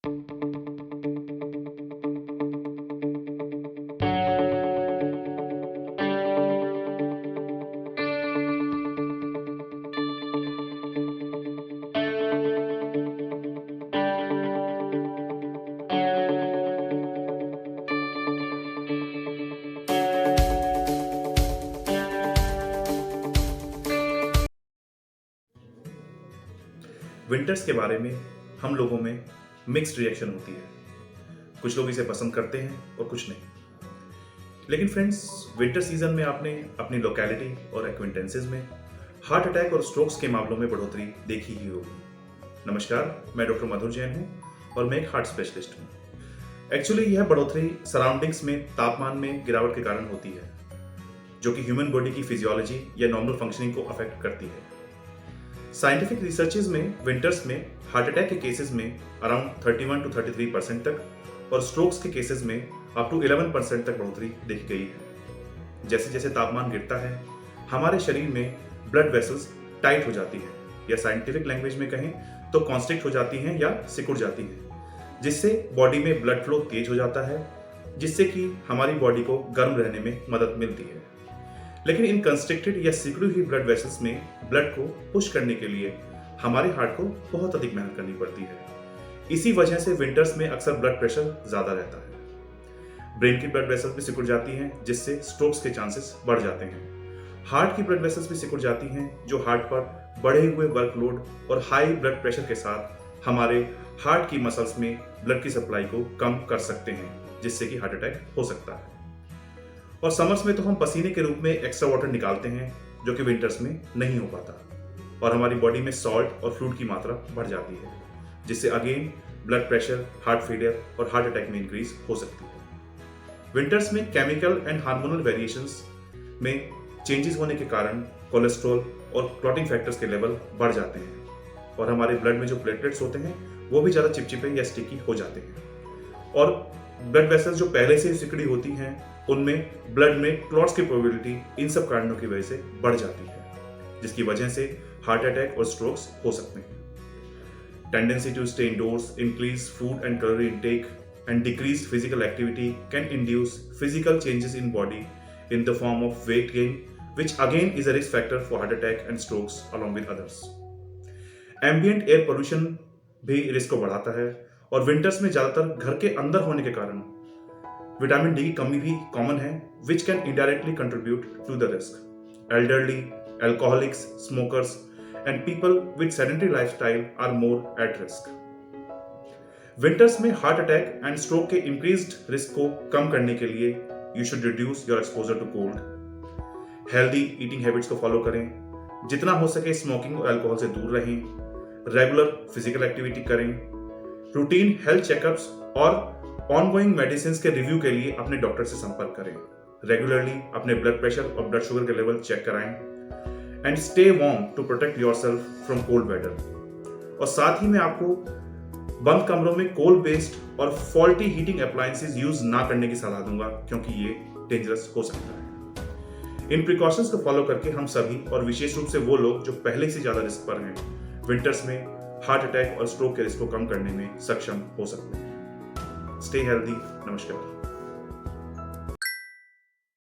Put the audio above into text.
Winters के बारे में हम लोगों में मिक्स्ड रिएक्शन होती है। कुछ लोग इसे पसंद करते हैं और कुछ नहीं। लेकिन फ्रेंड्स, विंटर सीजन में आपने अपनी लोकेलिटी और एक्विंटेंसेस में हार्ट अटैक और स्ट्रोक्स के मामलों में बढ़ोतरी देखी ही होगी। नमस्कार, मैं डॉक्टर मधुर जैन हूँ और मैं एक हार्ट स्पेशलिस्ट हूँ। एक्चुअली यह बढ़ोतरी सराउंडिंग्स में तापमान में गिरावट के कारण होती है, जो कि ह्यूमन बॉडी की फिजियोलॉजी या नॉर्मल फंक्शनिंग को अफेक्ट करती है। साइंटिफिक रिसर्चेज में विंटर्स में हार्ट अटैक के केसेस में अराउंड 31 to 33% तक और स्ट्रोक्स के केसेस में अप टू 11% तक बढ़ोतरी देखी गई है। जैसे जैसे तापमान गिरता है, हमारे शरीर में ब्लड वेसल्स टाइट हो जाती है, या साइंटिफिक लैंग्वेज में कहें तो कॉन्स्ट्रिक्ट हो जाती हैं या सिकुड़ जाती हैं, जिससे बॉडी में ब्लड फ्लो तेज हो जाता है, जिससे कि हमारी बॉडी को गर्म रहने में मदद मिलती है। लेकिन इन कंस्ट्रिक्टेड या सिकुड़ी हुई ब्लड वेसल्स में ब्लड को पुश करने के लिए हमारे हार्ट को बहुत अधिक मेहनत करनी पड़ती है। इसी वजह से विंटर्स में अक्सर ब्लड प्रेशर ज्यादा रहता है। ब्रेन की ब्लड वेसल्स भी सिकुड़ जाती हैं, जिससे स्ट्रोक्स के चांसेस बढ़ जाते हैं। हार्ट की ब्लड वेसल्स भी सिकुड़ जाती हैं, जो हार्ट पर बढ़े हुए वर्कलोड और हाई ब्लड प्रेशर के साथ हमारे हार्ट की मसल्स में ब्लड की सप्लाई को कम कर सकते हैं, जिससे कि हार्ट अटैक हो सकता है। और समर्स में तो हम पसीने के रूप में एक्स्ट्रा वाटर निकालते हैं, जो कि विंटर्स में नहीं हो पाता, और हमारी बॉडी में सॉल्ट और फ्लूइड की मात्रा बढ़ जाती है, जिससे again blood pressure, heart failure और हार्ट अटैक में इंक्रीज हो सकती है। विंटर्स में केमिकल एंड हार्मोनल वेरिएशंस में चेंजेस होने के कारण कोलेस्ट्रॉल और क्लॉटिंग फैक्टर्स के लेवल बढ़ जाते हैं, और हमारे ब्लड में जो प्लेटलेट्स होते हैं वो भी ज़्यादा चिपचिपे या स्टिकी हो जाते हैं। और ब्लड वेसल्स जो पहले से सिकुड़ी होती हैं, उनमें ब्लड में क्लॉट्स की प्रोबेबिलिटी इन सब कारणों की वजह से बढ़ जाती है, जिसकी वजह से हार्ट अटैक और स्ट्रोक्स हो सकते हैं। Tendency to stay indoors, increase food and calorie intake and decrease physical activity can induce physical changes in body in the form of weight gain, which again is a risk factor for heart attack and strokes along with others. Ambient air pollution भी risk को बढ़ाता है, और winters में ज्यादातर घर के अंदर होने के कारण विटामिन डी की कमी भी कॉमन है, which can indirectly contribute to the risk. Elderly, alcoholics, smokers, and people with sedentary lifestyle are more at risk. Winters में हार्ट अटैक एंड स्ट्रोक के इंक्रीज्ड रिस्क को कम करने के लिए You should reduce your exposure to cold. Healthy eating habits को follow करें, जितना हो सके स्मोकिंग और अल्कोहल से दूर रहें, रेगुलर फिजिकल एक्टिविटी करें, रूटीन हेल्थ चेकअप्स और ऑनगोइंग मेडिसिन के रिव्यू के लिए अपने डॉक्टर से संपर्क करें। रेगुलरली अपने ब्लड प्रेशर और ब्लड शुगर के लेवल चेक कराएं and stay warm to protect yourself from cold weather. और साथ ही मैं आपको बंद कमरों में कोल बेस्ड और फॉल्टी हीटिंग अप्लायंसेस यूज ना करने की सलाह दूंगा, क्योंकि ये डेंजरस हो सकता है। इन प्रिकॉशंस को फॉलो करके हम सभी, और विशेष रूप से वो लोग जो पहले से ज्यादा रिस्क पर हैं, विंटर्स में हार्ट अटैक और स्ट्रोक के रिस्क को कम करने में सक्षम हो सकते हैं। Stay healthy. नमस्कार।